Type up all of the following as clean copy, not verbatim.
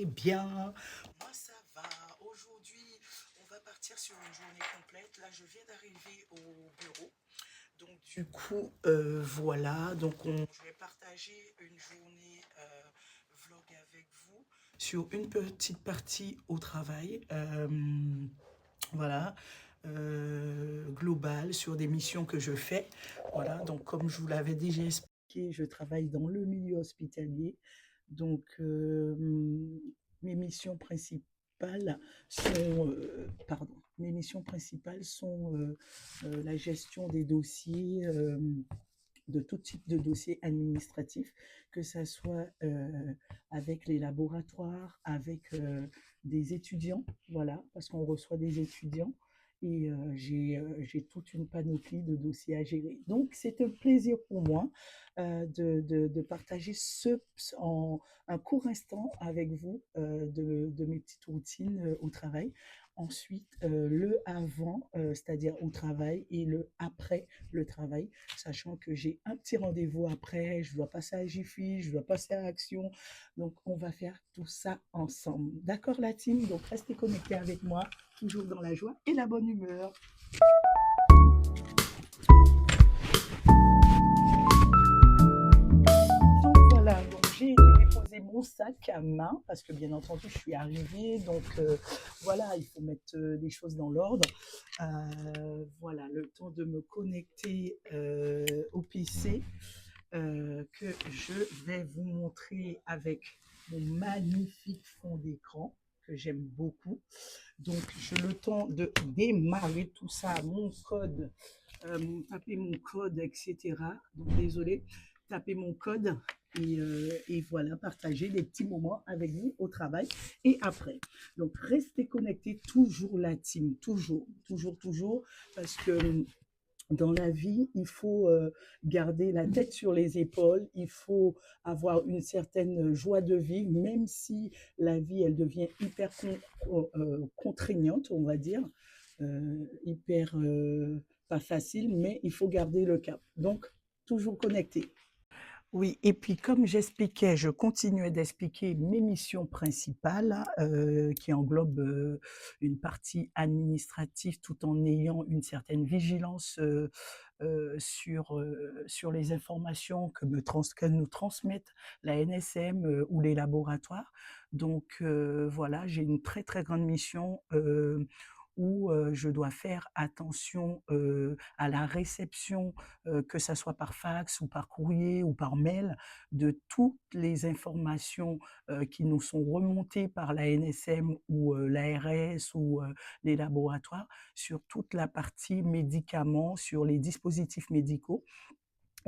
allez bien? Moi, ça va. Aujourd'hui, on va partir sur une journée complète. Là, je viens d'arriver au bureau. Donc, du coup, voilà. Donc, je vais partager une journée vlog avec vous sur une petite partie au travail. Voilà. Globale sur des missions que je fais. Voilà. Donc, comme je vous l'avais déjà expliqué, je travaille dans le milieu hospitalier. Donc, mes missions principales mes missions principales sont la gestion des dossiers, de tout type de dossiers administratifs, que ça soit avec les laboratoires, avec des étudiants, voilà, parce qu'on reçoit des étudiants. Et j'ai toute une panoplie de dossiers à gérer. Donc, c'est un plaisir pour moi de partager un court instant avec vous de mes petites routines au travail. Ensuite, le avant, c'est-à-dire au travail, et le après le travail, sachant que j'ai un petit rendez-vous après, je dois passer à Jiffy, je dois passer à Action. Donc, on va faire tout ça ensemble. D'accord, la team? Donc, restez connectés avec moi, toujours dans la joie et la bonne humeur. Donc voilà, donc j'ai été déposer mon sac à main parce que bien entendu je suis arrivée, donc voilà, il faut mettre les choses dans l'ordre. Voilà, le temps de me connecter au PC que je vais vous montrer avec mon magnifique fond d'écran que j'aime beaucoup. Donc, j'ai le temps de démarrer tout ça, mon code, taper mon code, etc. Donc, désolé, taper mon code et voilà, partager des petits moments avec vous au travail et après. Donc, restez connectés, toujours la team, toujours, toujours, toujours, parce que dans la vie, il faut garder la tête sur les épaules, il faut avoir une certaine joie de vivre, même si la vie, elle devient hyper contraignante, on va dire, hyper pas facile, mais il faut garder le cap. Donc, toujours connecté. Oui, et puis comme j'expliquais, je continuais d'expliquer mes missions principales, qui englobent, une partie administrative tout en ayant une certaine vigilance, sur les informations que nous transmettent la NSM, ou les laboratoires. Donc, voilà, j'ai une très, très grande mission, où, je dois faire attention, à la réception, que ça soit par fax ou par courrier ou par mail, de toutes les informations qui nous sont remontées par la NSM ou l'ARS ou les laboratoires sur toute la partie médicaments, sur les dispositifs médicaux.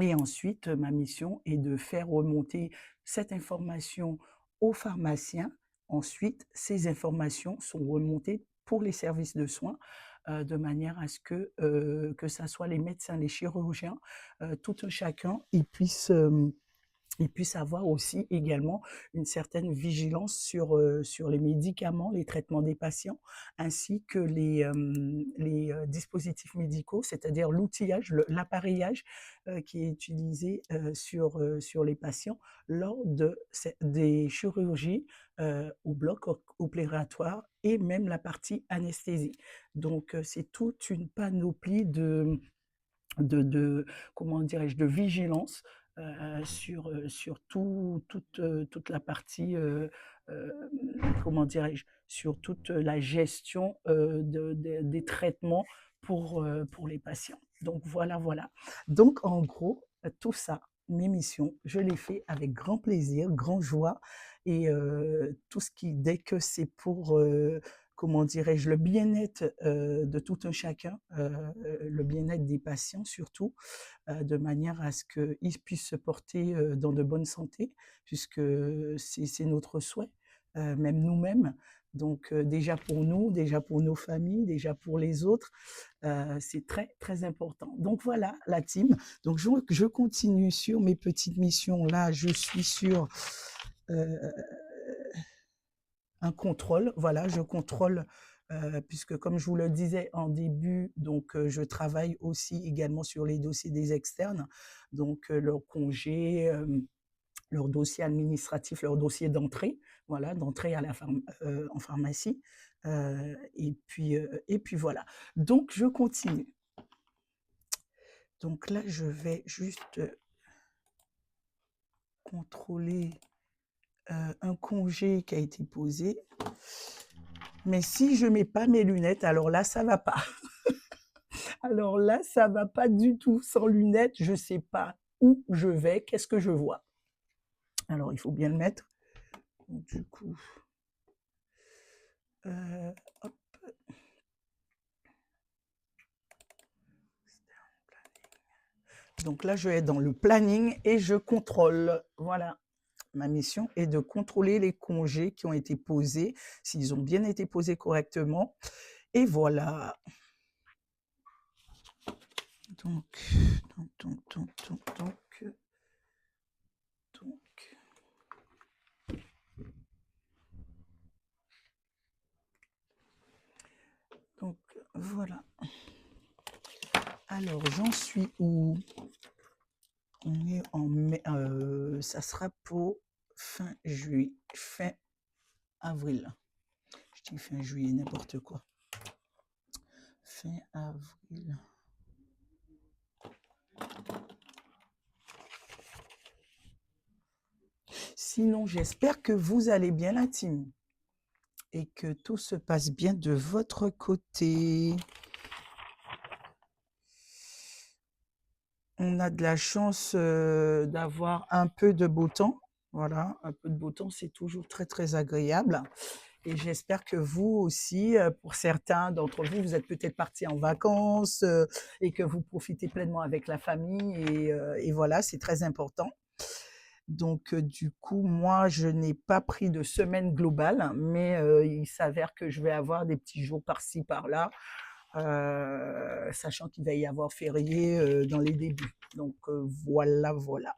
Et ensuite, ma mission est de faire remonter cette information aux pharmaciens. Ensuite, ces informations sont remontées pour les services de soins, de manière à ce que ça soit les médecins, les chirurgiens, tout un chacun, ils puissent avoir aussi également une certaine vigilance sur les médicaments, les traitements des patients, ainsi que les dispositifs médicaux, c'est-à-dire l'outillage, l'appareillage qui est utilisé sur les patients lors des chirurgies au bloc opératoire et même la partie anesthésie. Donc, c'est toute une panoplie de comment dirais-je, de vigilance sur toute la partie, euh, comment dirais-je, sur toute la gestion des traitements pour les patients. Donc voilà, voilà. Donc en gros, tout ça, mes missions, je les fais avec grand plaisir, grand joie et tout ce qui, dès que c'est pour comment dirais-je, le bien-être de tout un chacun, le bien-être des patients surtout, de manière à ce qu'ils puissent se porter dans de bonnes santé, puisque c'est notre souhait, même nous-mêmes. Donc déjà pour nous, déjà pour nos familles, déjà pour les autres, c'est très très important. Donc voilà la team. Donc je continue sur mes petites missions. Là, je suis sur euh, un contrôle. Voilà, je contrôle, puisque comme je vous le disais en début, donc je travaille aussi également sur les dossiers des externes, donc leur congé, leur dossier administratif, leur dossier d'entrée, voilà, d'entrée à la en pharmacie, et puis voilà. Donc je continue. Donc là, je vais juste, contrôler, un congé qui a été posé. Mais si je mets pas mes lunettes, alors là, ça va pas. Alors là, ça va pas du tout. Sans lunettes, je sais pas où je vais, qu'est-ce que je vois. Alors il faut bien le mettre. Donc du coup, hop. Donc là, je vais dans le planning et je contrôle. Voilà. Ma mission est de contrôler les congés qui ont été posés, s'ils ont bien été posés correctement. Et voilà. Donc, donc, donc, donc, donc, donc. Donc, voilà. Alors, j'en suis où? On est en mai, ça sera pour fin juillet, fin avril. Je dis fin juillet, n'importe quoi. Fin avril. Sinon, j'espère que vous allez bien, la team, et que tout se passe bien de votre côté. On a de la chance d'avoir un peu de beau temps. Voilà, un peu de beau temps, c'est toujours très, très agréable. Et j'espère que vous aussi, pour certains d'entre vous, vous êtes peut-être partis en vacances et que vous profitez pleinement avec la famille. Et voilà, c'est très important. Donc, du coup, moi, je n'ai pas pris de semaine globale, mais il s'avère que je vais avoir des petits jours par-ci, par-là, sachant qu'il va y avoir férié dans les débuts. Donc, voilà, voilà.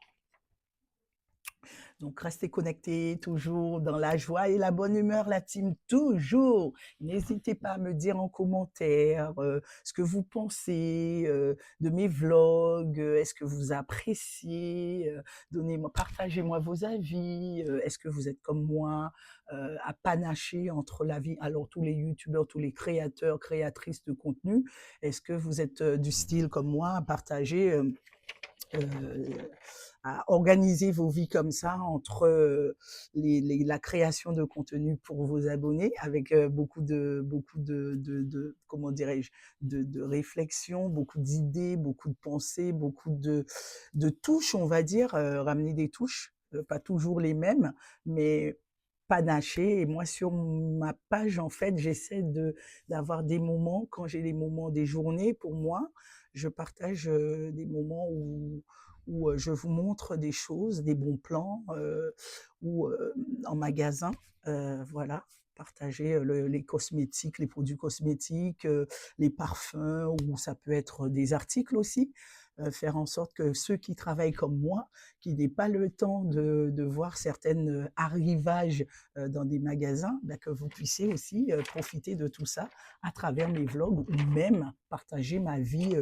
Donc, restez connectés, toujours dans la joie et la bonne humeur, la team, toujours. N'hésitez pas à me dire en commentaire ce que vous pensez de mes vlogs. Est-ce que vous appréciez? Donnez-moi, partagez-moi vos avis. Est-ce que vous êtes comme moi à panacher entre la vie, alors tous les youtubeurs, tous les créateurs, créatrices de contenu, est-ce que vous êtes du style comme moi à partager à organiser vos vies comme ça entre la création de contenu pour vos abonnés avec beaucoup de comment dirais-je, de réflexion, beaucoup d'idées, beaucoup de pensées, beaucoup de touches, on va dire, ramener des touches, pas toujours les mêmes, mais panacher. Et moi, sur ma page, en fait, j'essaie d'avoir des moments, quand j'ai des moments des journées, pour moi, je partage des moments où je vous montre des choses, des bons plans, ou en magasin, voilà, partager les cosmétiques, les produits cosmétiques, les parfums, ou ça peut être des articles aussi. Faire en sorte que ceux qui travaillent comme moi, qui n'aient pas le temps de voir certains arrivages dans des magasins, ben, que vous puissiez aussi profiter de tout ça à travers mes vlogs, ou même partager ma vie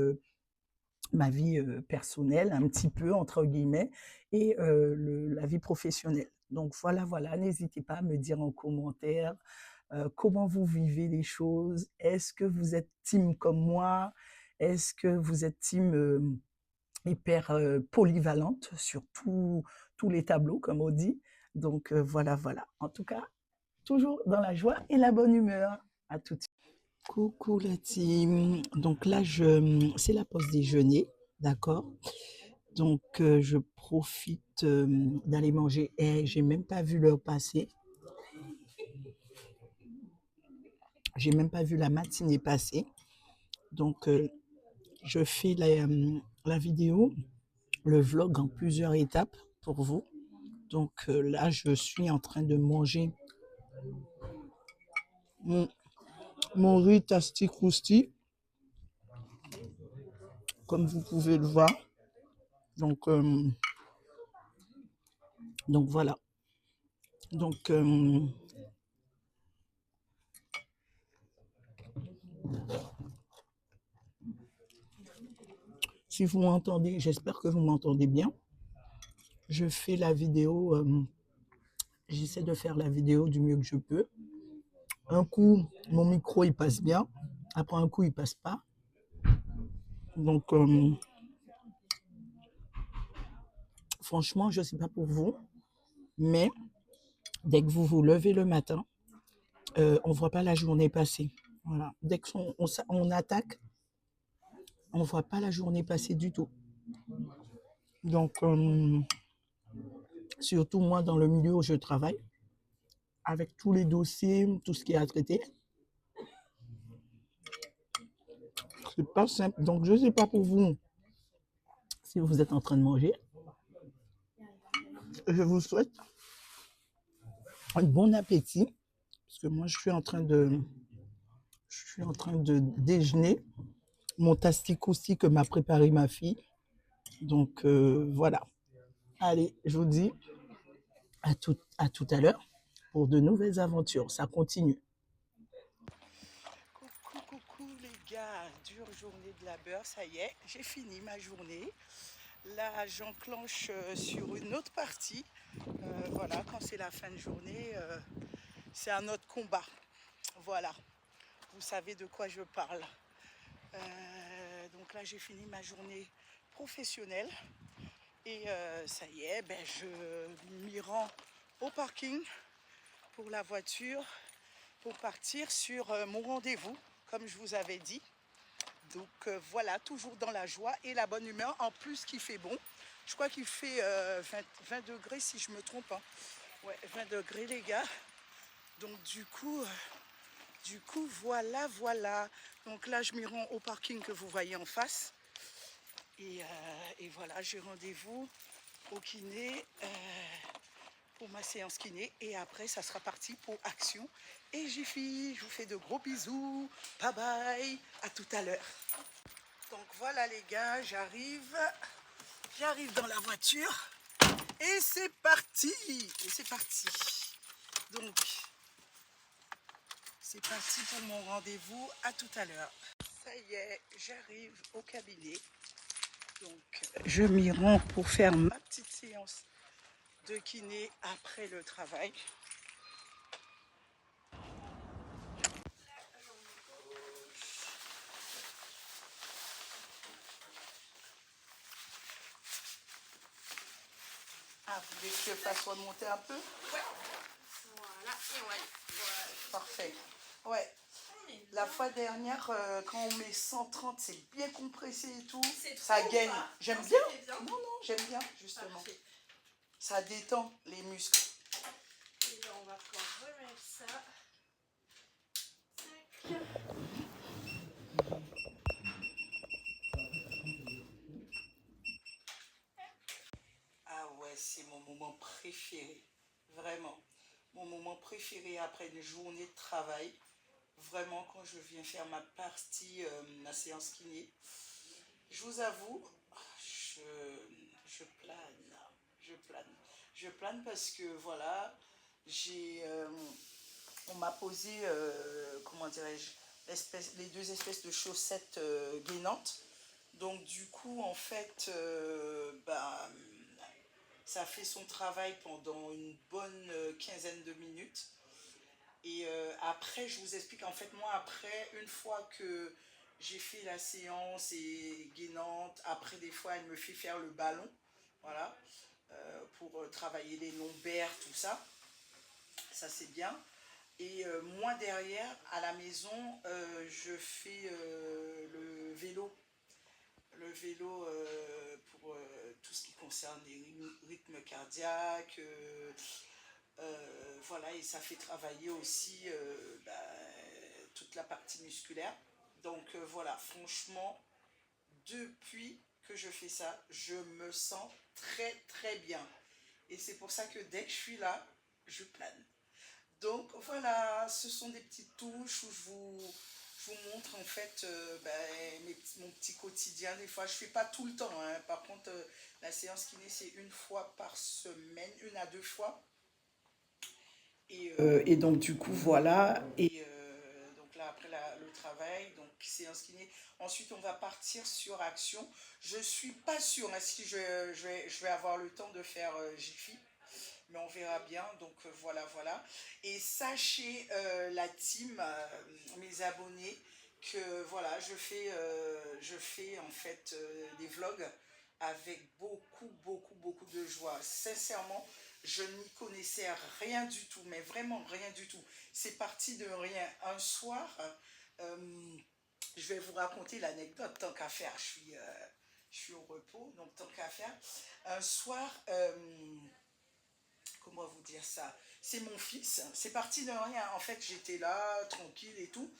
personnelle, un petit peu, entre guillemets, et la vie professionnelle. Donc voilà, voilà, n'hésitez pas à me dire en commentaire comment vous vivez les choses. Est-ce que vous êtes team comme moi? Est-ce que vous êtes team hyper polyvalente sur tous les tableaux, comme on dit? Donc voilà, voilà. En tout cas, toujours dans la joie et la bonne humeur. À tout de suite. Coucou la team. Donc là, c'est la pause déjeuner, d'accord? Donc je profite d'aller manger. Et j'ai même pas vu l'heure passer. J'ai même pas vu la matinée passer. Donc je fais la vidéo, le vlog en plusieurs étapes pour vous. Donc là, je suis en train de manger mon, mon riz tasti crousti, comme vous pouvez le voir. Donc, donc voilà. Donc, si vous m'entendez, j'espère que vous m'entendez bien. je fais la vidéo, j'essaie de faire la vidéo du mieux que je peux. Un coup, mon micro, il passe bien. Après un coup, il passe pas. Donc, franchement, je ne sais pas pour vous, mais dès que vous vous levez le matin, on ne voit pas la journée passer. Voilà. Dès qu'on attaque, on ne voit pas la journée passer du tout. Donc, surtout moi, dans le milieu où je travaille, avec tous les dossiers, tout ce qui est à traiter, c'est pas simple. Donc, je ne sais pas pour vous si vous êtes en train de manger. Je vous souhaite un bon appétit, parce que moi, je suis en train de déjeuner mon tastic aussi que m'a préparé ma fille. Donc, voilà. Allez, je vous dis à tout à l'heure pour de nouvelles aventures. Ça continue. Coucou, coucou les gars, dure journée de labeur, ça y est, j'ai fini ma journée. Là, j'enclenche sur une autre partie. Voilà, quand c'est la fin de journée, c'est un autre combat. Voilà, vous savez de quoi je parle. Donc là, j'ai fini ma journée professionnelle. Et ça y est, je m'y rends au parking pour la voiture pour partir sur mon rendez-vous, comme je vous avais dit. Donc voilà, toujours dans la joie et la bonne humeur. En plus qu'il fait bon. Je crois qu'il fait 20 degrés si je me trompe. Hein. Ouais, 20 degrés les gars. Donc du coup, voilà. Donc là, je m'y rends au parking que vous voyez en face. Et voilà, j'ai rendez-vous au kiné pour ma séance kiné. Et après, ça sera parti pour Action et Jiffy. Je vous fais de gros bisous. Bye bye. À tout à l'heure. Donc voilà les gars, j'arrive dans la voiture. Et c'est parti. Donc, c'est parti pour mon rendez-vous. À tout à l'heure. Ça y est, j'arrive au cabinet. Donc, je m'y rends pour faire ma petite séance de kiné après le travail. Ah, vous voulez que je fasse remonter un peu? Ouais. Voilà, et ouais. Voilà. Parfait. Ouais. La fois dernière, quand on met 130, c'est bien compressé et tout. Ça gagne. J'aime bien. Non, j'aime bien, justement. Parfait. Ça détend les muscles. Et là, on va pouvoir remettre ça. Tac. Ah ouais, c'est mon moment préféré. Vraiment. Mon moment préféré après une journée de travail. Vraiment, quand je viens faire ma partie, ma séance kiné. Je vous avoue, je plane. Je plane parce que voilà, on m'a posé, comment dirais-je, les deux espèces de chaussettes gainantes. Donc du coup, en fait, ça fait son travail pendant une bonne quinzaine de minutes. Et après, je vous explique, en fait, moi, après, une fois que j'ai fait la séance et gainante, après, des fois, elle me fait faire le ballon, voilà, pour travailler les lombaires, tout ça. Ça, c'est bien. Et moi, derrière, à la maison, je fais le vélo. Le vélo pour tout ce qui concerne les rythmes cardiaques. Voilà, et ça fait travailler aussi toute la partie musculaire. Donc voilà, franchement, depuis que je fais ça, je me sens très très bien. Et c'est pour ça que dès que je suis là, je plane. Donc voilà, ce sont des petites touches où je vous montre en fait mon petit quotidien. Des fois, je ne fais pas tout le temps. Hein. Par contre, la séance kiné, c'est une fois par semaine, une à deux fois. Et donc du coup, voilà. Et donc là, après le travail, donc séance kiné. Ensuite, on va partir sur Action. Je suis pas sûre hein, si je vais avoir le temps de faire Jiffy, mais on verra bien. Donc voilà, voilà. Et sachez, la team, mes abonnés, que voilà, je fais en fait des vlogs avec beaucoup, beaucoup, beaucoup de joie. Sincèrement, je n'y connaissais rien du tout, mais vraiment rien du tout. C'est parti de rien. Un soir, euh, je vais vous raconter l'anecdote, tant qu'à faire. Je suis au repos, donc tant qu'à faire. Un soir, comment vous dire ça? C'est mon fils, c'est parti de rien. En fait, j'étais là, tranquille et tout.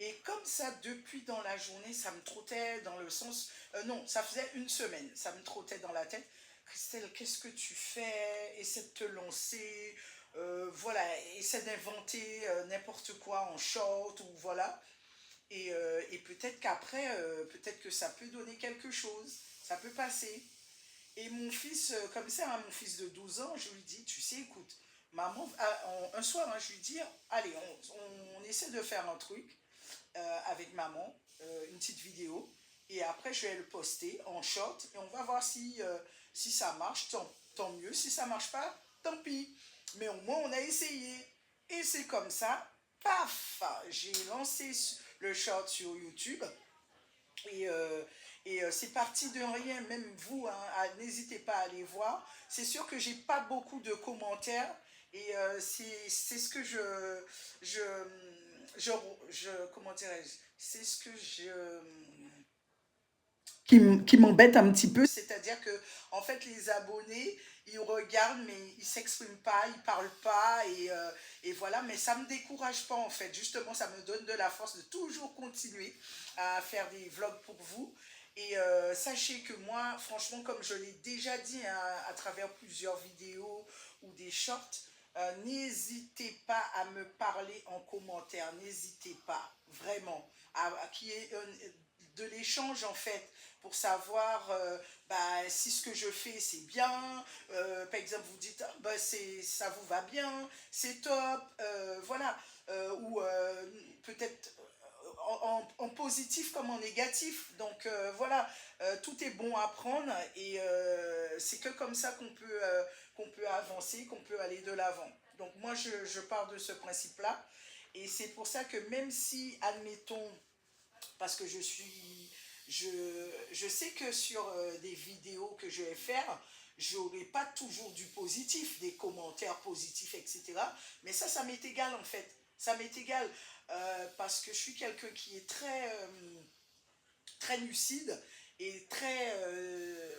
Et comme ça, depuis dans la journée, ça me trottait dans le sens... non, ça faisait une semaine, ça me trottait dans la tête. Christelle, qu'est-ce que tu fais? Essaie de te lancer. Voilà, essaie d'inventer n'importe quoi en short ou voilà. Et peut-être qu'après, peut-être que ça peut donner quelque chose. Ça peut passer. Et mon fils, comme ça, hein, mon fils de 12 ans, je lui dis, tu sais, écoute, maman, un soir, hein, je lui dis, allez, on essaie de faire un truc avec maman, une petite vidéo, et après je vais le poster en short, et on va voir si ça marche, tant mieux, si ça marche pas, tant pis. Mais au moins on a essayé. Et c'est comme ça, paf, j'ai lancé le short sur YouTube, et, c'est parti de rien, même vous, hein, n'hésitez pas à aller voir. C'est sûr que j'ai pas beaucoup de commentaires et c'est ce que je, je, comment dirais-je, c'est ce que je, qui m'embête un petit peu, c'est-à-dire que en fait les abonnés ils regardent mais ils s'expriment pas, ils parlent pas et voilà, mais ça me décourage pas en fait, justement ça me donne de la force de toujours continuer à faire des vlogs pour vous. Et sachez que moi, franchement, comme je l'ai déjà dit hein, à travers plusieurs vidéos ou des shorts, n'hésitez pas à me parler en commentaire, n'hésitez pas, vraiment, qu'il y ait de l'échange en fait, pour savoir bah, si ce que je fais c'est bien, par exemple vous dites ah, bah, ça vous va bien, c'est top, voilà, ou peut-être en positif comme en négatif. Donc voilà, tout est bon à prendre et c'est que comme ça qu'on peut avancer, qu'on peut aller de l'avant. Donc moi, je pars de ce principe-là. Et c'est pour ça que même si, admettons, parce que je, je sais que sur des vidéos que je vais faire, j'aurai pas toujours du positif, des commentaires positifs, etc. Mais ça m'est égal en fait. Ça m'est égal parce que je suis quelqu'un qui est très lucide et très,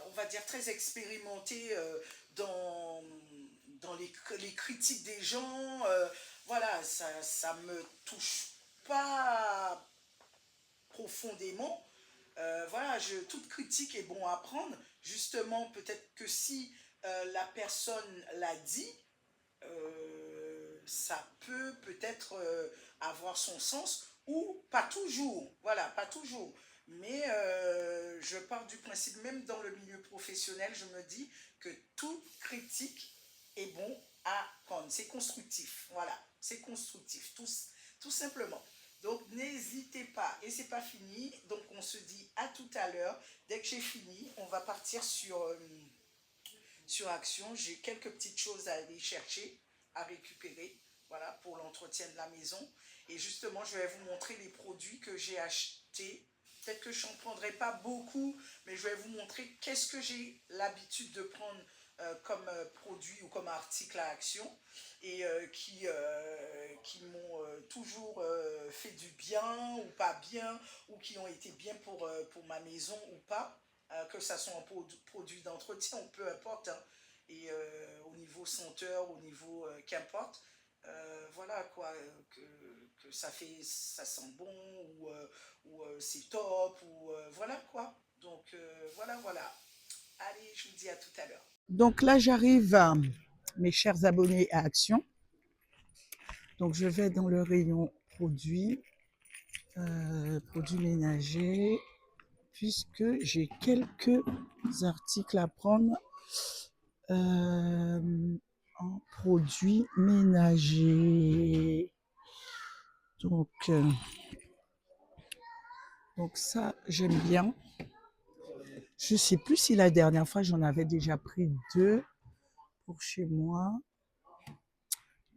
on va dire, très expérimenté dans les critiques des gens. Voilà, ça me touche pas profondément. Voilà, toute critique est bon à prendre. Justement, peut-être que si la personne l'a dit, ça peut peut-être avoir son sens ou pas toujours. Voilà, pas toujours. Mais je pars du principe, même dans le milieu professionnel, je me dis que toute critique est bon à prendre. C'est constructif. Voilà, c'est constructif, tout simplement. Donc n'hésitez pas. Et c'est pas fini. Donc on se dit à tout à l'heure. Dès que j'ai fini, on va partir sur Action. J'ai quelques petites choses à aller chercher, à récupérer, voilà, pour l'entretien de la maison. Et justement, je vais vous montrer les produits que j'ai achetés. Peut-être que je n'en prendrai pas beaucoup, mais je vais vous montrer qu'est-ce que j'ai l'habitude de prendre comme produit ou comme article à Action et qui m'ont toujours fait du bien ou pas bien, ou qui ont été bien pour ma maison ou pas, que ça soit un produit d'entretien ou peu importe, hein. Et au niveau senteur, au niveau qu'importe, voilà quoi, ça sent bon ou c'est top ou voilà quoi. Donc voilà, voilà. Allez, je vous dis à tout à l'heure. Donc là, j'arrive, mes chers abonnés, à Action. Donc je vais dans le rayon produits, produits ménagers, puisque j'ai quelques articles à prendre en produits ménagers. Donc, euh, donc ça, j'aime bien. Je sais plus si la dernière fois, j'en avais déjà pris 2 pour chez moi.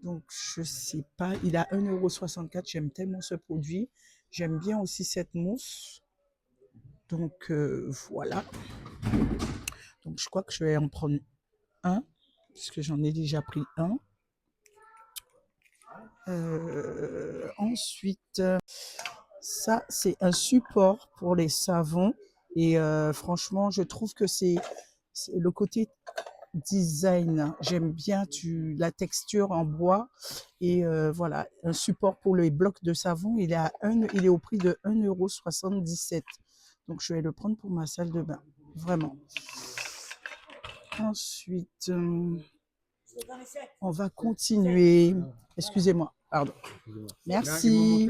Donc, je sais pas. Il a 1,64 €. J'aime tellement ce produit. J'aime bien aussi cette mousse. Donc, voilà. Donc, je crois que je vais en prendre un, puisque j'en ai déjà pris un. Ensuite, ça, c'est un support pour les savons. Et franchement, je trouve que c'est le côté design. J'aime bien la texture en bois. Et voilà, un support pour les blocs de savon. Il est au prix de 1,77 €. Donc, je vais le prendre pour ma salle de bain. Vraiment. Ensuite, on va continuer. Excusez-moi, pardon. Merci.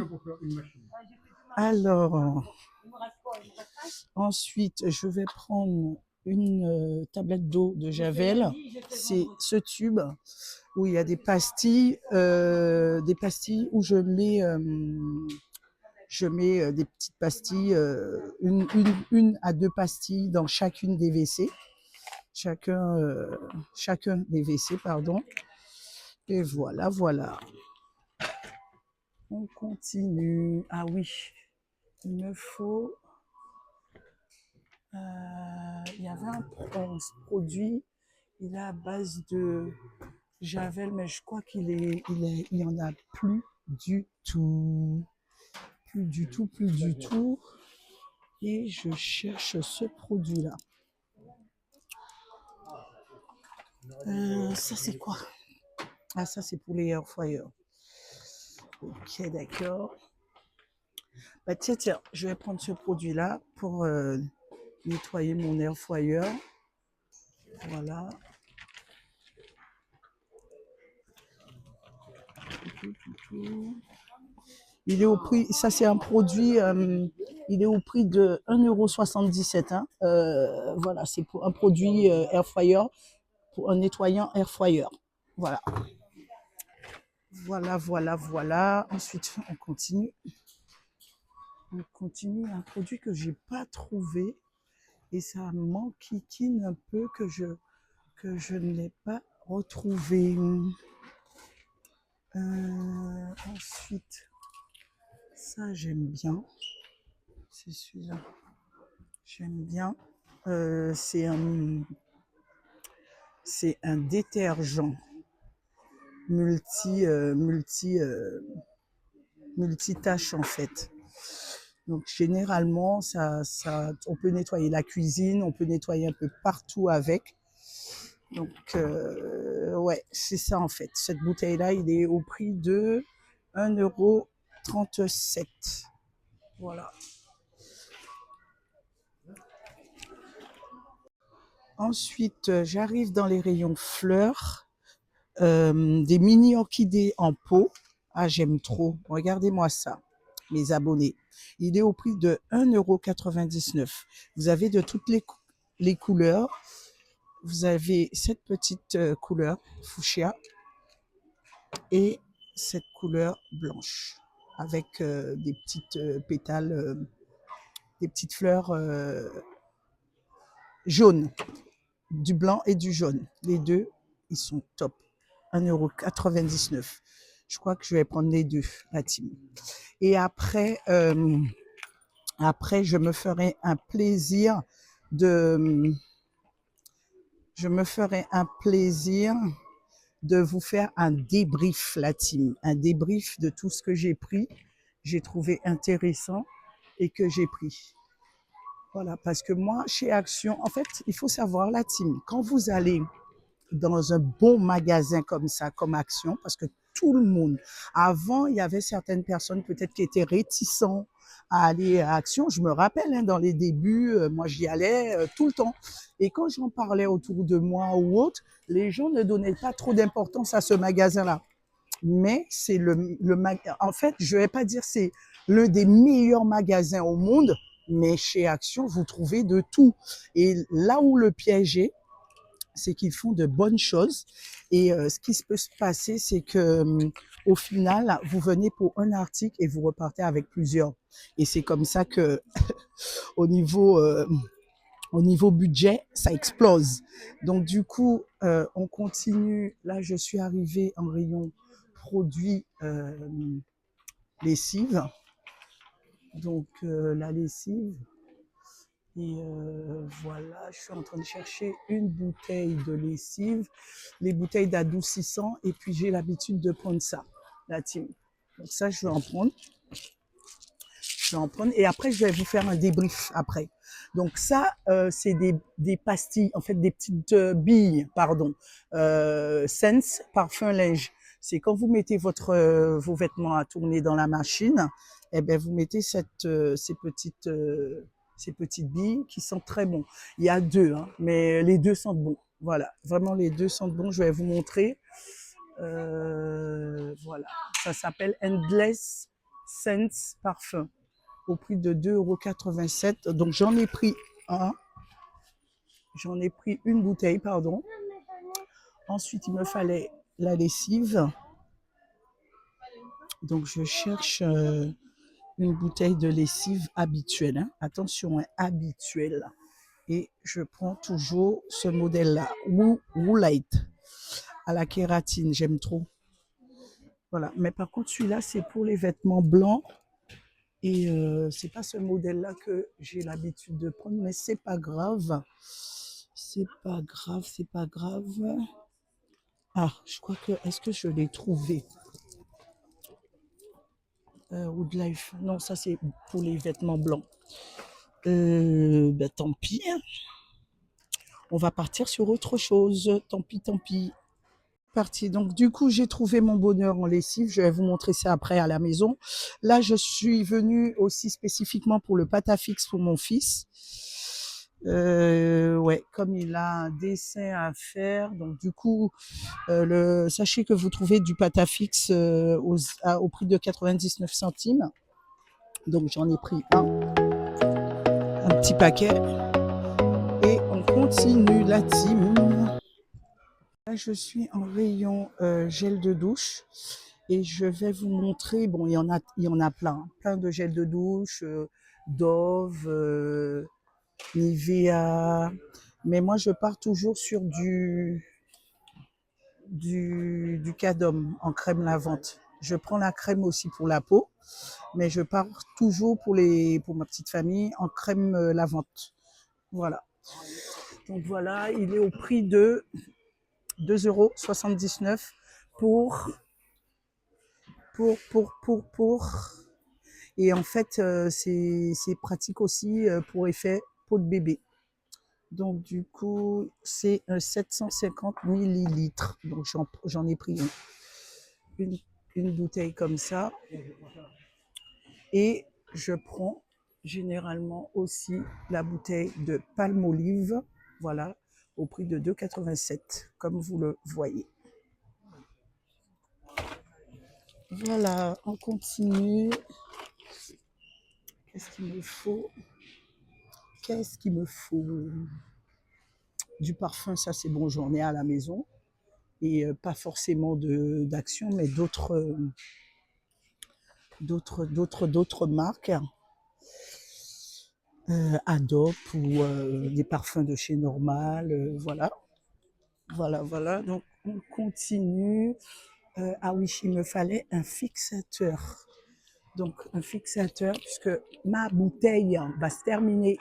Alors, ensuite, je vais prendre une tablette d'eau de Javel. C'est ce tube où il y a des pastilles où je mets des petites pastilles, une à 2 pastilles dans chacune des WC. Chacun des WC, pardon. Et voilà, voilà. On continue. Ah oui, il me faut... il y avait un produit, il est à base de Javel, mais je crois il y en a plus du tout. Plus du tout, plus du tout. Et je cherche ce produit-là. Ça, c'est quoi? Ah, ça, c'est pour les air fryers. Ok, d'accord. Bah, tiens, je vais prendre ce produit-là pour nettoyer mon air fryer. Voilà. Il est au prix, ça c'est un produit, il est au prix de 1,77 €. Hein. Voilà, c'est pour un produit air fryer, pour un nettoyant air fryer. Voilà. Voilà, voilà, voilà. Ensuite, on continue. On continue un produit que j'ai pas trouvé et ça m'enquiquine un peu que je ne l'ai pas retrouvé. Ensuite, ça j'aime bien. C'est celui-là. J'aime bien. C'est un détergent multitâche en fait. Donc généralement, on peut nettoyer la cuisine, on peut nettoyer un peu partout avec. Donc ouais, c'est ça en fait. Cette bouteille-là, il est au prix de 1,37 €. Voilà. Ensuite, j'arrive dans les rayons fleurs. Des mini orchidées en pot. Ah, j'aime trop. Regardez-moi ça, mes abonnés. Il est au prix de 1,99 €. Vous avez de toutes les couleurs. Vous avez cette petite couleur fuchsia et cette couleur blanche avec des petites pétales, des petites fleurs jaunes, du blanc et du jaune. Les deux, ils sont top. 1,99 €. Je crois que je vais prendre les deux, la team. Et après, je me ferai un plaisir de vous faire un débrief, la team. Un débrief de tout ce que j'ai pris, j'ai trouvé intéressant et que j'ai pris. Voilà, parce que moi, chez Action, en fait, il faut savoir, la team, quand vous allez dans un bon magasin comme ça, comme Action, parce que tout le monde, avant, il y avait certaines personnes peut-être qui étaient réticents à aller à Action. Je me rappelle, hein, dans les débuts, moi, j'y allais tout le temps. Et quand j'en parlais autour de moi ou autre, les gens ne donnaient pas trop d'importance à ce magasin-là. Mais c'est en fait, je vais pas dire c'est l'un des meilleurs magasins au monde, mais chez Action, vous trouvez de tout. Et là où le piège est, c'est qu'ils font de bonnes choses. Et ce qui peut se passer, c'est que au final, vous venez pour un article et vous repartez avec plusieurs. Et c'est comme ça que au niveau, au niveau budget, ça explose. Donc du coup, on continue. Là, je suis arrivée en rayon produits lessive. Donc la lessive. Et voilà, je suis en train de chercher une bouteille de lessive, les bouteilles d'adoucissant, et puis j'ai l'habitude de prendre ça, la team. Donc ça, je vais en prendre. Je vais en prendre et après, je vais vous faire un débrief après. Donc ça, c'est des pastilles, en fait, des petites billes, pardon, Sense Parfum Linge. C'est quand vous mettez vos vêtements à tourner dans la machine, eh ben vous mettez ces petites billes qui sont très bons. Il y a deux, hein, mais les deux sentent bon. Voilà, vraiment les deux sentent bon. Je vais vous montrer. Voilà, ça s'appelle Endless Sense Parfum au prix de 2,87 €. Donc j'en ai pris une bouteille, pardon. Ensuite, il me fallait la lessive. Donc je cherche une bouteille de lessive habituelle. Hein. Attention, hein, habituelle. Et je prends toujours ce modèle-là, Woolite, à la kératine. J'aime trop. Voilà. Mais par contre, celui-là, c'est pour les vêtements blancs. Et c'est pas ce modèle-là que j'ai l'habitude de prendre, mais c'est pas grave. C'est pas grave, c'est pas grave. Ah, je crois que, est-ce que je l'ai trouvé? Woodlife. Non, ça c'est pour les vêtements blancs. Ben, tant pis. Hein. On va partir sur autre chose. Tant pis, tant pis. Parti. Donc du coup, j'ai trouvé mon bonheur en lessive. Je vais vous montrer ça après à la maison. Là, je suis venue aussi spécifiquement pour le pâte à fixe pour mon fils. Ouais, comme il a un dessin à faire, donc du coup, sachez que vous trouvez du pâte à fixe au prix de 99 centimes. Donc j'en ai pris un petit paquet. Et on continue la team. Là, je suis en rayon gel de douche et je vais vous montrer. Bon, il y en a plein de gel de douche, Dove, Nivea. Mais moi, je pars toujours sur du Cadum en crème lavante. Je prends la crème aussi pour la peau, mais je pars toujours pour ma petite famille en crème lavante. Voilà. Donc voilà, il est au prix de 2,79 € pour. Et en fait, c'est pratique aussi pour effet peau de bébé. Donc du coup, c'est 750 millilitres. Donc j'en ai pris une bouteille comme ça. Et je prends généralement aussi la bouteille de Palmolive, voilà, au prix de 2,87 €, comme vous le voyez. Voilà, on continue. Qu'est-ce qu'il me faut? Qu'est-ce qu'il me faut? Du parfum, ça c'est bon, j'en ai à la maison. Et pas forcément d'action, mais d'autres marques. Adop ou des parfums de chez Normal, voilà. Voilà. Donc on continue. Ah oui, il me fallait un fixateur. Donc un fixateur, puisque ma bouteille va se terminer.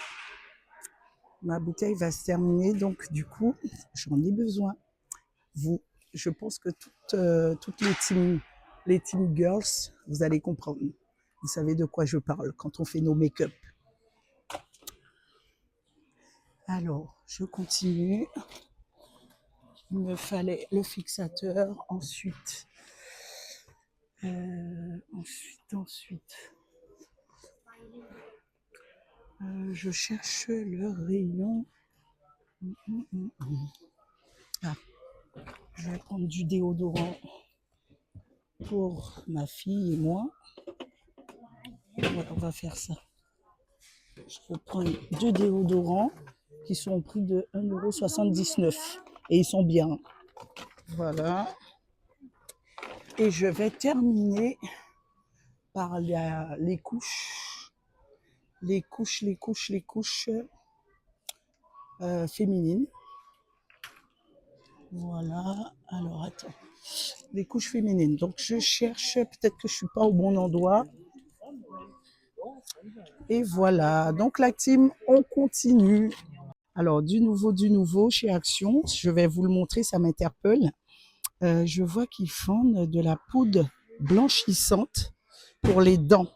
Donc du coup, j'en ai besoin. Je pense que toutes les team girls, vous allez comprendre. Vous savez de quoi je parle quand on fait nos make-up. Alors, je continue. Il me fallait le fixateur. Ensuite. Je cherche le rayon. Ah, je vais prendre du déodorant pour ma fille et moi. On va faire ça. Je vais prendre 2 déodorants qui sont au prix de 1,79 € et ils sont bien. Voilà. Et je vais terminer par les couches féminines. Voilà, alors attends, les couches féminines. Donc je cherche, peut-être que je suis pas au bon endroit. Et voilà, donc la team, on continue. Alors du nouveau chez Action, je vais vous le montrer, ça m'interpelle. Je vois qu'ils font de la poudre blanchissante pour les dents.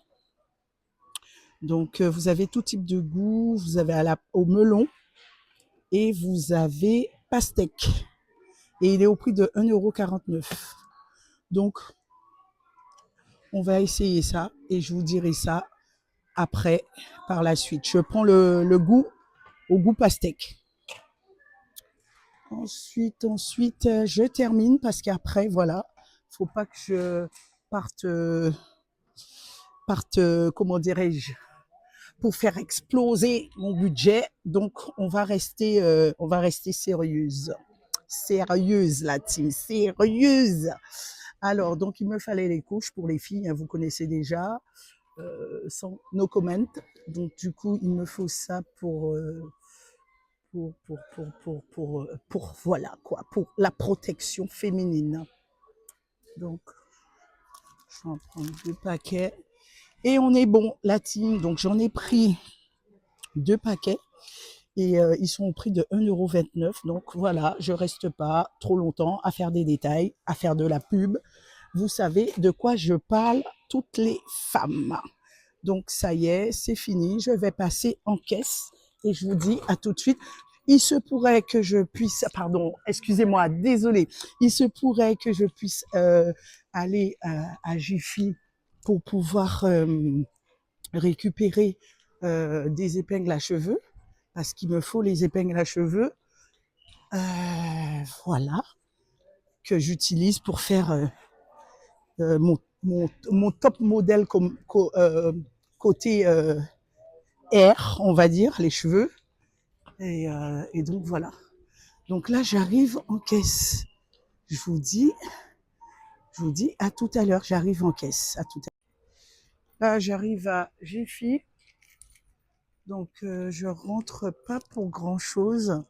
Donc vous avez tout type de goût, vous avez au melon et vous avez pastèque. Et il est au prix de 1,49 €. Donc on va essayer ça et je vous dirai ça après, par la suite. Je prends le goût au goût pastèque. Ensuite, je termine parce qu'après, voilà, faut pas que je parte, comment dirais-je, pour faire exploser mon budget. Donc, on va rester sérieuse. Sérieuse, la team, sérieuse. Alors, donc, il me fallait les couches pour les filles, hein, vous connaissez déjà, sans no comment. Donc, du coup, il me faut ça voilà quoi, pour la protection féminine. Donc, je vais en prendre 2 paquets. Et on est bon, la team. Donc, j'en ai pris 2 paquets. Et ils sont au prix de 1,29 €. Donc, voilà, je reste pas trop longtemps à faire des détails, à faire de la pub. Vous savez de quoi je parle, toutes les femmes. Donc, ça y est, c'est fini. Je vais passer en caisse. Et je vous dis à tout de suite. Il se pourrait que je puisse, pardon, excusez-moi, désolé. Il se pourrait que je puisse aller à Jiffy pour pouvoir récupérer des épingles à cheveux, parce qu'il me faut les épingles à cheveux, voilà, que j'utilise pour faire mon top modèle côté air, on va dire, les cheveux. Et donc voilà. Donc là, j'arrive en caisse. Je vous dis à tout à l'heure. J'arrive en caisse. À tout à l'heure. Là, j'arrive à Jiffy. Donc, je rentre pas pour grand chose.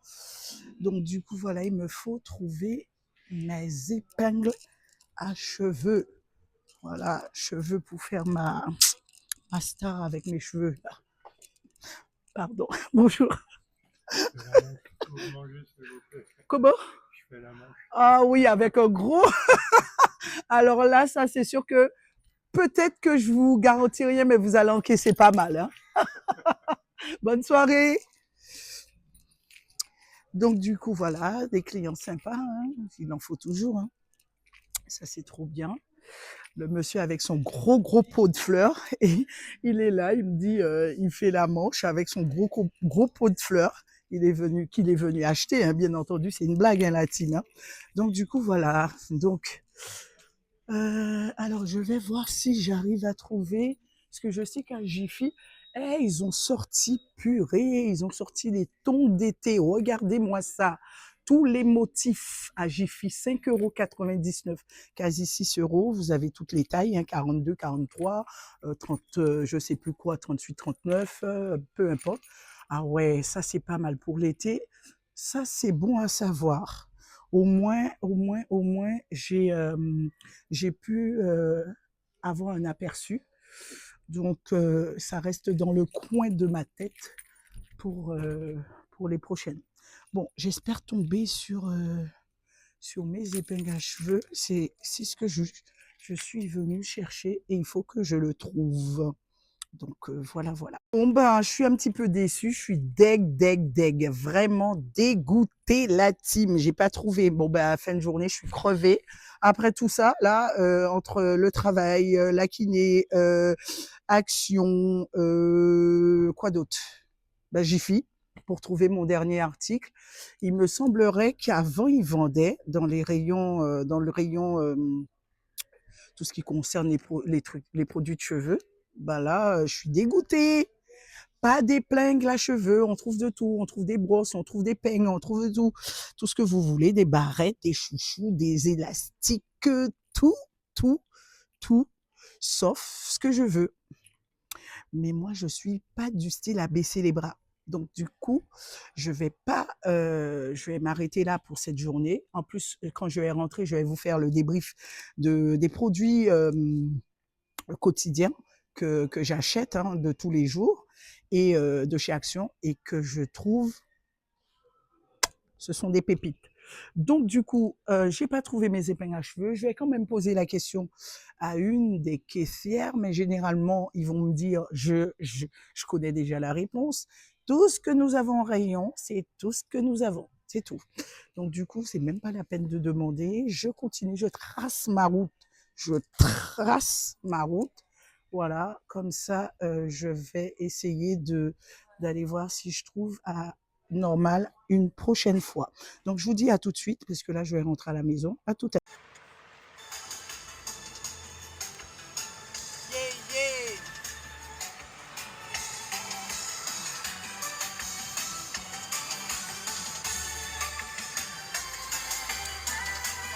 Donc, du coup, voilà, il me faut trouver mes épingles à cheveux. Voilà, cheveux pour faire ma star avec mes cheveux. Pardon. Bonjour. Comment? Ah oui, avec un gros. Alors là, ça, c'est sûr que peut-être que je vous garantis rien, mais vous allez encaisser pas mal. Hein. Bonne soirée. Donc, du coup, voilà, des clients sympas. Hein. Il en faut toujours. Hein. Ça, c'est trop bien. Le monsieur avec son gros pot de fleurs. Et il est là, il me dit, il fait la manche avec son gros pot de fleurs. Qu'il est venu acheter, hein, bien entendu. C'est une blague, hein, latine. Hein. Donc, du coup, voilà. Donc, alors, je vais voir si j'arrive à trouver, parce que je sais qu'à Jiffy, ils ont sorti, purée, ils ont sorti les tons d'été. Regardez-moi ça. Tous les motifs à Jiffy, 5,99 €, quasi 6 €. Vous avez toutes les tailles, hein, 42, 43, 30, je sais plus quoi, 38, 39, peu importe. Ah ouais, ça c'est pas mal pour l'été. Ça c'est bon à savoir. Au moins, j'ai pu avoir un aperçu. Donc, ça reste dans le coin de ma tête pour les prochaines. Bon, j'espère tomber sur mes épingles à cheveux. C'est ce que je suis venue chercher et il faut que je le trouve. Donc, voilà. Bon, ben, je suis un petit peu déçue. Je suis deg. Vraiment dégoûtée, la team. J'ai pas trouvé. Bon, ben, à la fin de journée, je suis crevée. Après tout ça, là, entre le travail, la kiné, Action, quoi d'autre? Ben, Jiffy, pour trouver mon dernier article. Il me semblerait qu'avant, ils vendaient dans le rayon, tout ce qui concerne les produits de cheveux. Ben là, je suis dégoûtée. Pas d'épingles à cheveux, on trouve de tout. On trouve des brosses, on trouve des peignes, on trouve de tout. Tout ce que vous voulez, des barrettes, des chouchous, des élastiques, tout. tout, tout, sauf ce que je veux. Mais moi, je suis pas du style à baisser les bras. Donc, du coup, je vais pas, je vais m'arrêter là pour cette journée. En plus, quand je vais rentrer, je vais vous faire le débrief des produits quotidiens que j'achète hein, de tous les jours et de chez Action et que je trouve, ce sont des pépites. Donc, du coup, j'ai pas trouvé mes épingles à cheveux. Je vais quand même poser la question à une des caissières, mais généralement, ils vont me dire, je connais déjà la réponse. Tout ce que nous avons en rayon, c'est tout ce que nous avons. C'est tout. Donc, du coup, c'est même pas la peine de demander. Je continue, je trace ma route. Je trace ma route. Voilà, comme ça, je vais essayer d'aller voir si je trouve normal une prochaine fois. Donc, je vous dis à tout de suite, parce que là, je vais rentrer à la maison. À tout à l'heure. Yeah, yeah.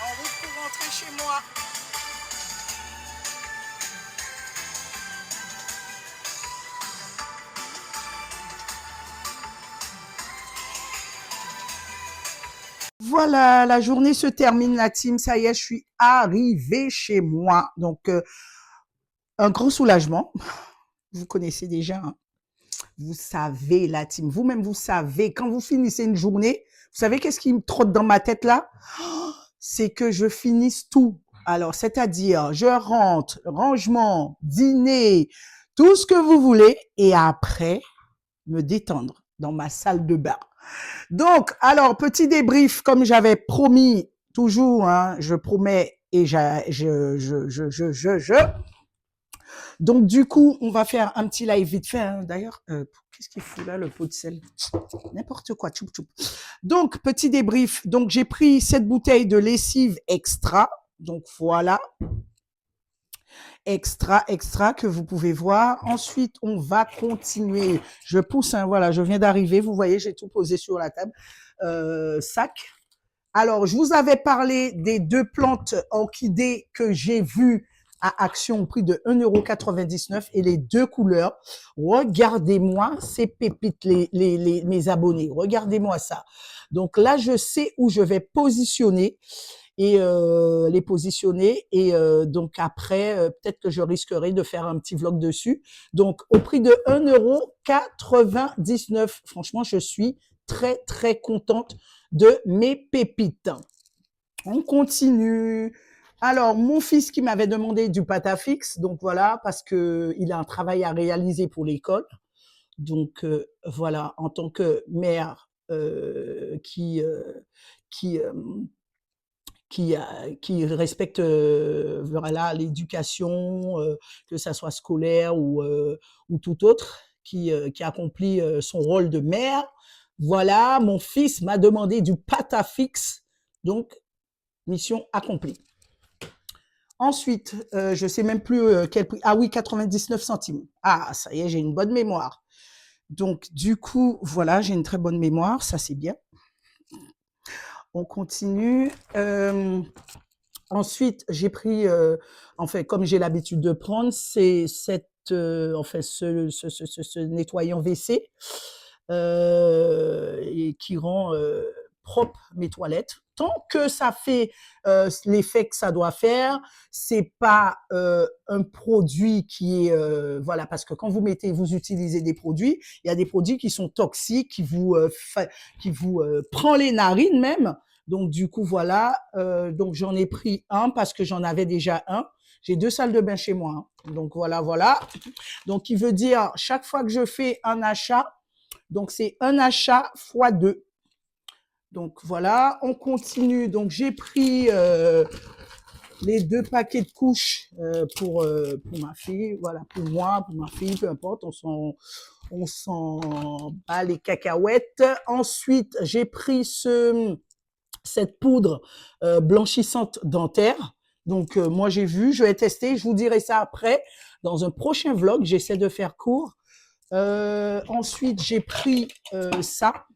En route pour rentrer chez moi. Voilà, la journée se termine, la team. Ça y est, je suis arrivée chez moi. Donc, un grand soulagement. Vous connaissez déjà, hein. Vous savez, la team. Vous-même, vous savez, quand vous finissez une journée, vous savez qu'est-ce qui me trotte dans ma tête là? C'est que je finisse tout. Alors, c'est-à-dire, je rentre, rangement, dîner, tout ce que vous voulez, et après, me détendre dans ma salle de bain. Donc, alors, petit débrief, comme j'avais promis, toujours, hein, je promets, et Donc, du coup, on va faire un petit live vite fait. Hein. D'ailleurs, qu'est-ce qu'il fout là, le pot de sel? N'importe quoi, tchoup tchoup. Donc, petit débrief. Donc, j'ai pris cette bouteille de lessive extra. Donc, voilà. Extra que vous pouvez voir. Ensuite, on va continuer. Je pousse, hein, voilà, je viens d'arriver. Vous voyez, j'ai tout posé sur la table. Sac. Alors, je vous avais parlé des 2 plantes orchidées que j'ai vues à Action au prix de 1,99 € et les 2 couleurs. Regardez-moi ces pépites, mes abonnés. Regardez-moi ça. Donc là, je sais où je vais positionner et les positionner et donc après peut-être que je risquerai de faire un petit vlog dessus. Donc au prix de 1,99 €. Franchement, je suis très contente de mes pépites. On continue. Alors, mon fils qui m'avait demandé du Patafix, donc voilà, parce que il a un travail à réaliser pour l'école. Donc voilà, en tant que mère qui respecte voilà l'éducation, que ça soit scolaire ou tout autre, qui accomplit son rôle de mère. Voilà, mon fils m'a demandé du Patafix, donc mission accomplie. Ensuite, je sais même plus quel prix. Ah oui, 99 centimes. Ah, ça y est, j'ai une bonne mémoire. Donc, du coup, voilà, j'ai une très bonne mémoire, ça c'est bien. On continue. Ensuite, j'ai pris, en fait, comme j'ai l'habitude de prendre, c'est en fait, ce nettoyant WC et qui rend propre mes toilettes. Tant que ça fait l'effet que ça doit faire, c'est pas un produit qui est voilà, parce que quand vous utilisez des produits, il y a des produits qui sont toxiques, qui vous prend les narines même. Donc du coup voilà, donc j'en ai pris un parce que j'en avais déjà un. J'ai 2 salles de bain chez moi, hein. Donc voilà. Donc il veut dire chaque fois que je fais un achat, donc c'est un achat fois 2. Donc voilà, on continue. Donc j'ai pris les 2 paquets de couches pour ma fille, voilà, pour moi, pour ma fille, peu importe, on s'en bat les cacahuètes. Ensuite, j'ai pris cette poudre blanchissante dentaire. Donc moi j'ai vu, je vais tester, je vous dirai ça après dans un prochain vlog. J'essaie de faire court. Ensuite, j'ai pris ça,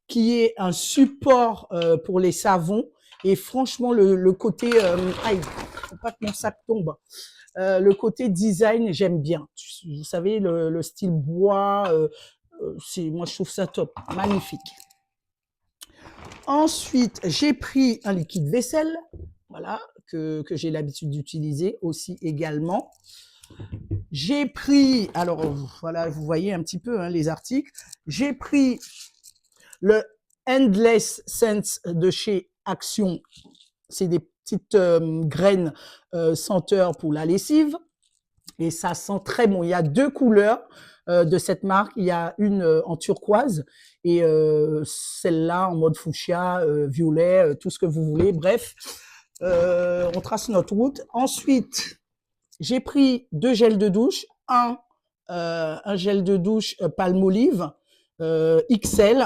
qui est un support pour les savons. Et franchement, le côté... aïe, faut pas que mon sac tombe. Le côté design, j'aime bien. Vous savez, le style bois, moi je trouve ça top, magnifique. Ensuite, j'ai pris un liquide vaisselle, voilà, que j'ai l'habitude d'utiliser aussi également. J'ai pris, alors voilà, vous voyez un petit peu hein, les articles. J'ai pris le Endless Scents de chez Action. C'est des petites graines senteurs pour la lessive. Et ça sent très bon. Il y a deux couleurs de cette marque. Il y a une en turquoise et celle-là en mode fuchsia, violet, tout ce que vous voulez. Bref, on trace notre route. Ensuite, j'ai pris deux gels de douche. Un gel de douche Palmolive XL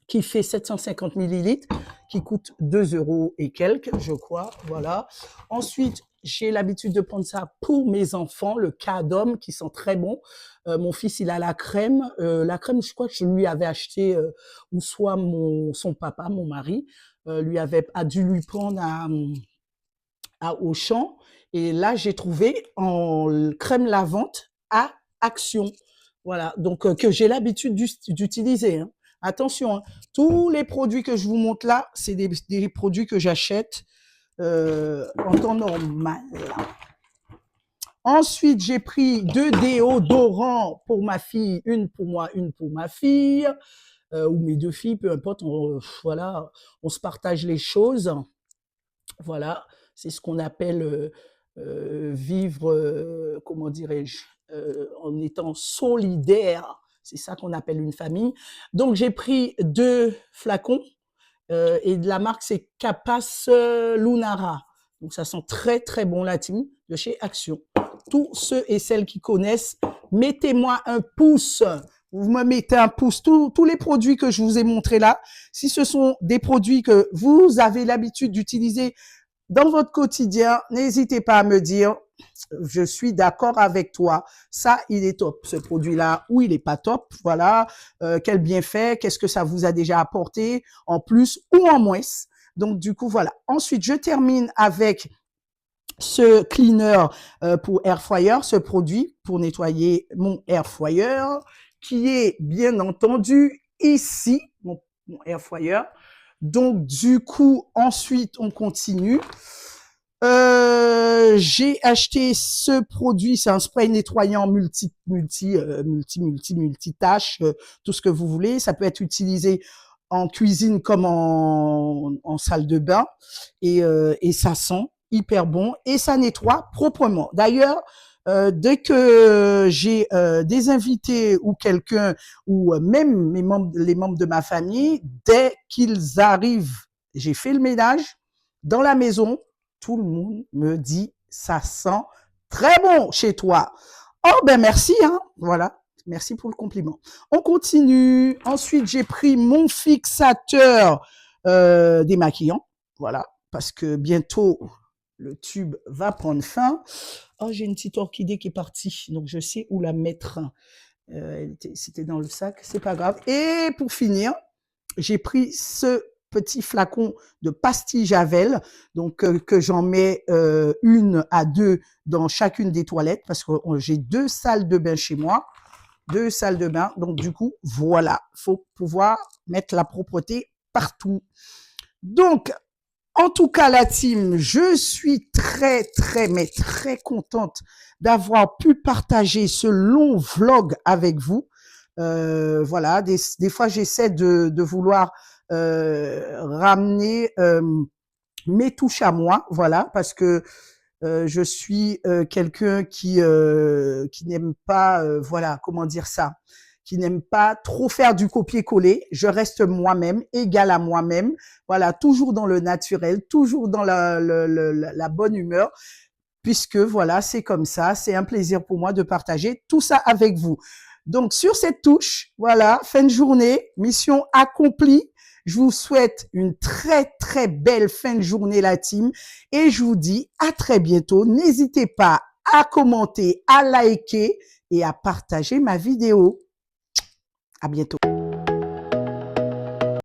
qui fait 750 millilitres, qui coûte 2 € et quelques, je crois. Voilà. Ensuite, j'ai l'habitude de prendre ça pour mes enfants, le Cadom, qui sent très bon. Mon fils, il a la crème. La crème, je crois que je lui avais acheté, ou soit son papa, mon mari, a dû lui prendre à Auchan. Et là, j'ai trouvé en crème lavante à Action. Voilà, donc que j'ai l'habitude d'utiliser. Hein. Attention, hein. Tous les produits que je vous montre là, c'est des produits que j'achète en temps normal. Ensuite, j'ai pris 2 déodorants pour ma fille, une pour moi, une pour ma fille, ou mes 2 filles, peu importe. Voilà, on se partage les choses. Voilà, c'est ce qu'on appelle vivre, comment dirais-je, en étant solidaire. C'est ça qu'on appelle une famille. Donc, j'ai pris 2 flacons et de la marque, c'est Capas Lunara. Donc, ça sent très, très bon la team de chez Action. Tous ceux et celles qui connaissent, mettez-moi un pouce. Vous me mettez un pouce. Tous les produits que je vous ai montrés là, si ce sont des produits que vous avez l'habitude d'utiliser dans votre quotidien, n'hésitez pas à me dire, je suis d'accord avec toi. Ça, il est top, ce produit-là, ou il est pas top. Voilà, quel bienfait, qu'est-ce que ça vous a déjà apporté, en plus ou en moins. Donc, du coup, voilà. Ensuite, je termine avec ce cleaner pour air fryer, ce produit pour nettoyer mon air fryer, qui est bien entendu ici, mon air fryer. Donc, du coup, ensuite, on continue. J'ai acheté ce produit, c'est un spray nettoyant multitâche, tout ce que vous voulez. Ça peut être utilisé en cuisine comme en salle de bain et ça sent hyper bon et ça nettoie proprement. D'ailleurs, dès que j'ai des invités ou quelqu'un ou même les membres de ma famille, dès qu'ils arrivent, j'ai fait le ménage dans la maison, tout le monde me dit ça sent très bon chez toi. Oh ben merci hein, voilà. Merci pour le compliment. On continue. Ensuite, j'ai pris mon fixateur démaquillant. Voilà, parce que bientôt, le tube va prendre fin. Oh, j'ai une petite orchidée qui est partie, donc je sais où la mettre. C'était dans le sac, c'est pas grave. Et pour finir, j'ai pris ce petit flacon de pastilles Javel, donc que j'en mets 1 à 2 dans chacune des toilettes, parce que j'ai 2 salles de bain chez moi. 2 salles de bain. Donc, du coup, voilà. Faut pouvoir mettre la propreté partout. Donc, en tout cas, la team, je suis très, très, mais très contente d'avoir pu partager ce long vlog avec vous. Voilà. Des fois, j'essaie de vouloir ramener mes touches à moi. Voilà. Parce que je suis quelqu'un qui n'aime pas, voilà, comment dire ça, qui n'aime pas trop faire du copier-coller. Je reste moi-même, égale à moi-même. Voilà, toujours dans le naturel, toujours dans la bonne humeur, puisque voilà, c'est comme ça. C'est un plaisir pour moi de partager tout ça avec vous. Donc, sur cette touche, voilà, fin de journée, mission accomplie. Je vous souhaite une très, très belle fin de journée, la team. Et je vous dis à très bientôt. N'hésitez pas à commenter, à liker et à partager ma vidéo. À bientôt.